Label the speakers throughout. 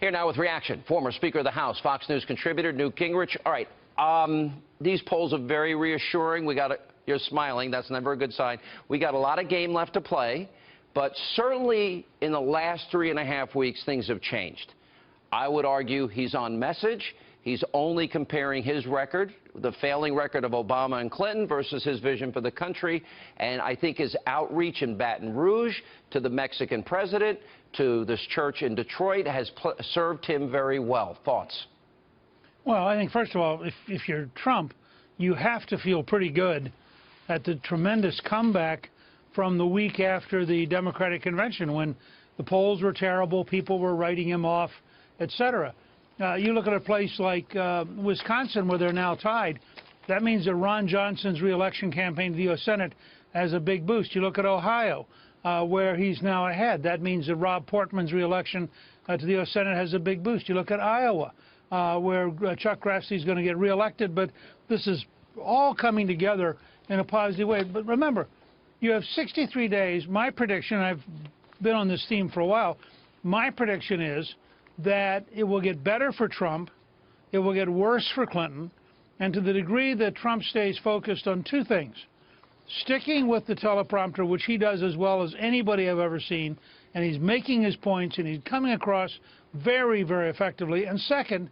Speaker 1: Here now with reaction, former Speaker of the House, Fox News contributor Newt Gingrich. All right, these polls are very reassuring. You're smiling. That's never a good sign. We got a lot of game left to play, but certainly in the last 3.5 weeks, things have changed. I would argue he's on message. He's only comparing his record, the failing record of Obama and Clinton, versus his vision for the country. And I think his outreach in Baton Rouge to the Mexican president, to this church in Detroit, has served him very well. Thoughts?
Speaker 2: Well, I think, first of all, if you're Trump, you have to feel pretty good at the tremendous comeback from the week after the Democratic convention, when the polls were terrible, people were writing him off, etc. You look at a place like Wisconsin, where they're now tied. That means that Ron Johnson's reelection campaign to the U.S. Senate has a big boost. You look at Ohio, where he's now ahead. That means that Rob Portman's reelection to the U.S. Senate has a big boost. You look at Iowa, where Chuck Grassley's going to get reelected. But this is all coming together in a positive way. But remember, you have 63 days. My prediction, I've been on this theme for a while, my prediction is that it will get better for Trump, it will get worse for Clinton, and to the degree that Trump stays focused on two things: sticking with the teleprompter, which he does as well as anybody I've ever seen, and he's making his points, and he's coming across very, very effectively. And second,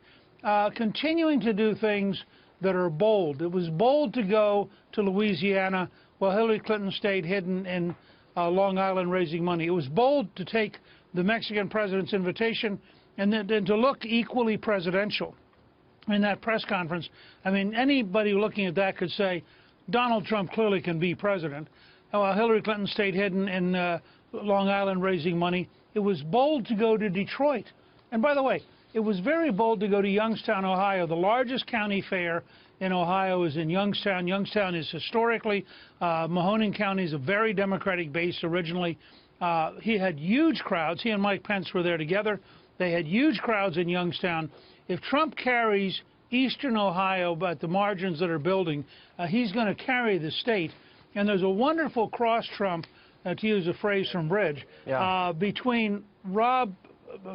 Speaker 2: continuing to do things that are bold. It was bold to go to Louisiana while Hillary Clinton stayed hidden in Long Island raising money. It was bold to take the Mexican president's invitation and then to look equally presidential in that press conference. I mean, anybody looking at that could say Donald Trump clearly can be president, while Hillary Clinton stayed hidden in Long Island raising money. It was bold to go to Detroit. And by the way, it was very bold to go to Youngstown, Ohio. The largest county fair in Ohio is in Youngstown. Youngstown is historically, Mahoning County is a very Democratic base originally. He had huge crowds. He and Mike Pence were there together. They had huge crowds in Youngstown. If Trump carries eastern Ohio at the margins that are building, he's going to carry the state. And there's a wonderful cross-Trump, to use a phrase from Bridge, between Rob,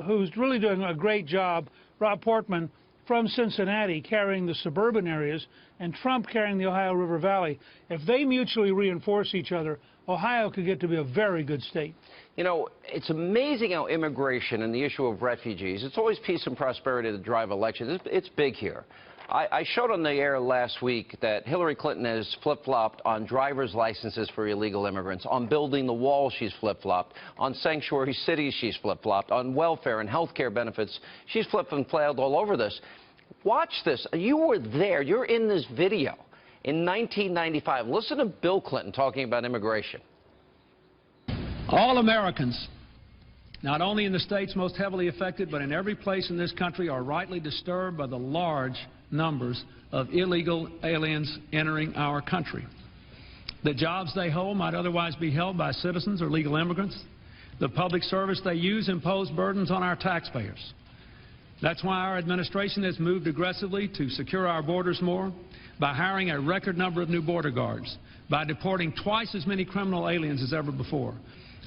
Speaker 2: who's really doing a great job, Rob Portman, from Cincinnati carrying the suburban areas, and Trump carrying the Ohio River Valley. If they mutually reinforce each other, Ohio could get to be a very good state.
Speaker 1: You know, it's amazing how immigration and the issue of refugees, it's always peace and prosperity that drive elections. It's big here. I showed on the air last week that Hillary Clinton has flip-flopped on driver's licenses for illegal immigrants, on building the wall she's flip-flopped, on sanctuary cities she's flip-flopped, on welfare and health care benefits. She's flipped and flailed all over this. Watch this. You were there. You're in this video in 1995. Listen to Bill Clinton talking about immigration.
Speaker 3: All Americans, not only in the states most heavily affected, but in every place in this country, are rightly disturbed by the large numbers of illegal aliens entering our country. The jobs they hold might otherwise be held by citizens or legal immigrants. The public service they use impose burdens on our taxpayers. That's why our administration has moved aggressively to secure our borders more, by hiring a record number of new border guards, by deporting twice as many criminal aliens as ever before.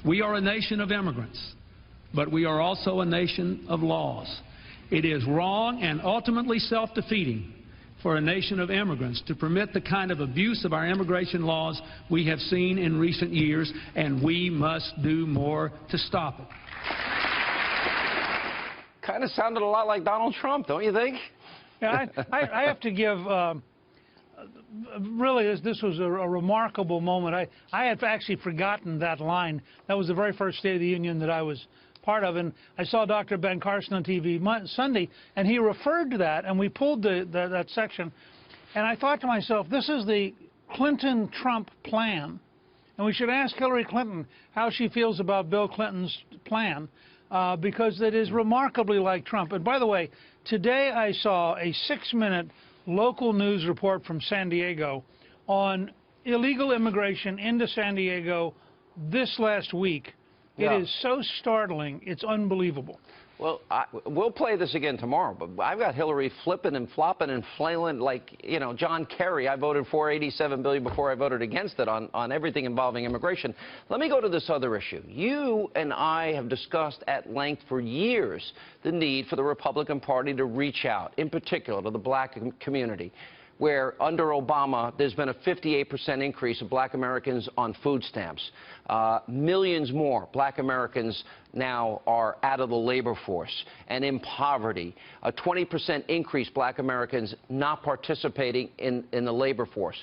Speaker 3: We are a nation of immigrants, but we are also a nation of laws. It is wrong and ultimately self-defeating for a nation of immigrants to permit the kind of abuse of our immigration laws we have seen in recent years, and we must do more to stop it.
Speaker 1: Kind of sounded a lot like Donald Trump, don't you think?
Speaker 2: Yeah, I have to give, really, this was a remarkable moment. I had actually forgotten that line. That was the very first State of the Union that I was part of, and I saw Dr. Ben Carson on TV Sunday, and he referred to that, and we pulled that section, and I thought to myself, this is the Clinton-Trump plan, and we should ask Hillary Clinton how she feels about Bill Clinton's plan, because it is remarkably like Trump. And by the way, today I saw a 6-minute local news report from San Diego on illegal immigration into San Diego this last week. It is so startling, it's unbelievable.
Speaker 1: Well, we'll play this again tomorrow, but I've got Hillary flipping and flopping and flailing like, you know, John Kerry. I voted for $87 billion before I voted against it on everything involving immigration. Let me go to this other issue. You and I have discussed at length for years the need for the Republican Party to reach out, in particular to the black community, where under Obama, there's been a 58% increase of black Americans on food stamps. Millions more black Americans now are out of the labor force and in poverty. A 20% increase black Americans not participating in the labor force.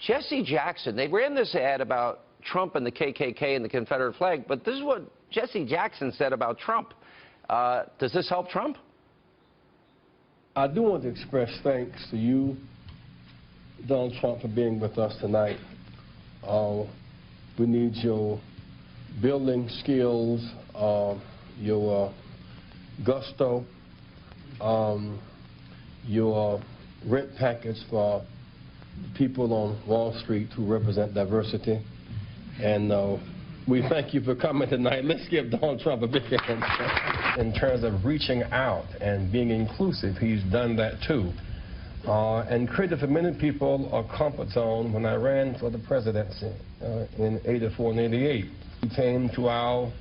Speaker 1: Jesse Jackson, they ran this ad about Trump and the KKK and the Confederate flag, but this is what Jesse Jackson said about Trump. Does this help Trump?
Speaker 4: I do want to express thanks to you, Donald Trump, for being with us tonight. We need your building skills, your gusto, your rent package for people on Wall Street who represent diversity. And we thank you for coming tonight. Let's give Donald Trump a big hand. In terms of reaching out and being inclusive, he's done that too. And created for many people a comfort zone. When I ran for the presidency in '84 and '88, he came to our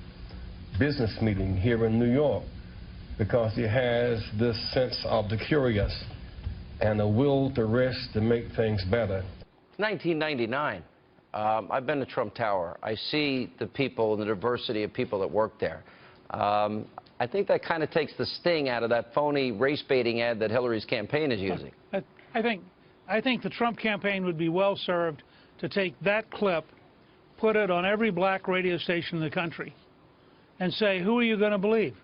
Speaker 4: business meeting here in New York because he has this sense of the curious and a will to risk to make things better.
Speaker 1: 1999. I've been to Trump Tower. I see the people and the diversity of people that work there. I think that kind of takes the sting out of that phony race-baiting ad that Hillary's campaign is using.
Speaker 2: I think the Trump campaign would be well served to take that clip, put it on every black radio station in the country, and say, who are you going to believe?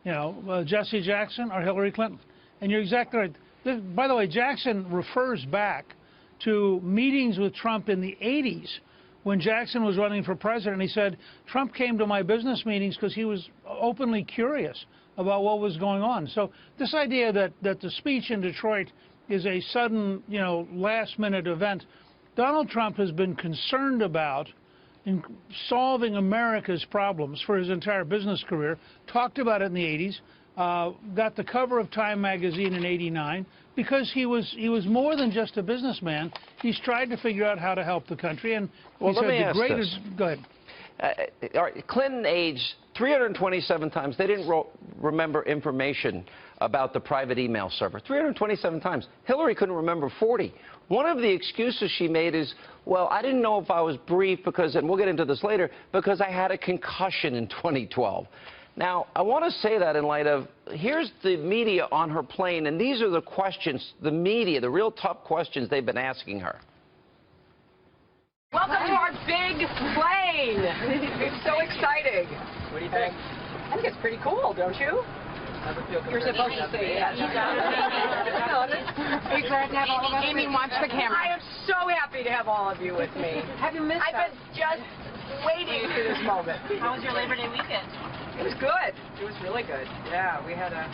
Speaker 2: You know, Jesse Jackson or Hillary Clinton? And you're exactly right. By the way, Jackson refers back to meetings with Trump in the 80s when Jackson was running for president. He said, Trump came to my business meetings because he was openly curious about what was going on. So this idea that the speech in Detroit is a sudden, you know, last-minute event, Donald Trump has been concerned about in solving America's problems for his entire business career, talked about it in the 80s, got the cover of Time magazine in '89, because he was more than just a businessman. He's tried to figure out how to help the country, and
Speaker 1: well, let me ask this.
Speaker 2: Go ahead.
Speaker 1: All right, Clinton aged 327 times. They didn't remember information about the private email server. 327 times. Hillary couldn't remember 40. One of the excuses she made is, well, I didn't know if I was briefed because, and we'll get into this later, because I had a concussion in 2012. Now, I want to say that in light of, here's the media on her plane, and these are the questions, the media, the real tough questions they've been asking her.
Speaker 5: Welcome to our big plane. It's so exciting.
Speaker 6: What do you think?
Speaker 5: I think it's pretty cool, don't you? You're supposed to say yes. Are you glad to have all of us? Amy wants the camera. I am so happy to have all of you with me. Have you missed us? I've been just waiting for this moment.
Speaker 6: How was your Labor Day weekend?
Speaker 5: It was good. It was really good. Yeah, we had a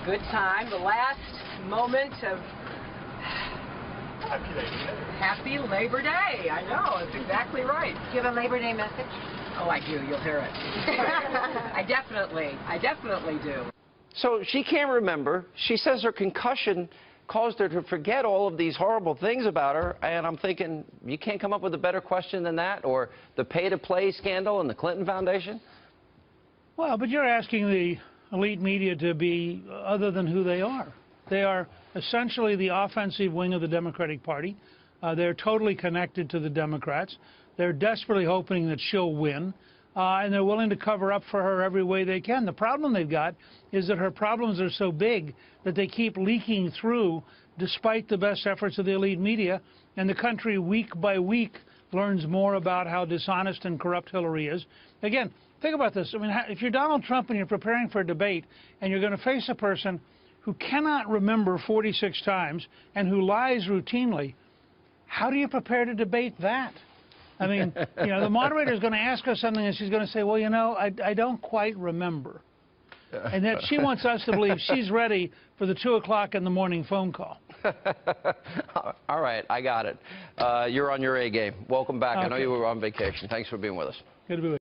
Speaker 5: good time. The last moment of Happy Labor Day. I know, it's exactly right.
Speaker 6: Do you have a Labor Day message?
Speaker 5: Oh, I do. You'll hear it. I definitely do.
Speaker 1: So she can't remember. She says her concussion caused her to forget all of these horrible things about her, and I'm thinking, you can't come up with a better question than that, or the pay-to-play scandal in the Clinton Foundation?
Speaker 2: Well, but you're asking the elite media to be other than who they are. They are essentially the offensive wing of the Democratic Party. They're totally connected to the Democrats. They're desperately hoping that she'll win, and they're willing to cover up for her every way they can. The problem they've got is that her problems are so big that they keep leaking through despite the best efforts of the elite media, and the country week by week learns more about how dishonest and corrupt Hillary is. Again, think about this. I mean, if you're Donald Trump and you're preparing for a debate and you're going to face a person who cannot remember 46 times and who lies routinely, how do you prepare to debate that? I mean, you know, the moderator is going to ask her something and she's going to say, well, you know, I don't quite remember. And that she wants us to believe she's ready for the 2 o'clock in the morning phone call.
Speaker 1: All right, I got it. You're on your A game. Welcome back. Okay. I know you were on vacation. Thanks for being with us.
Speaker 2: Good to be with you.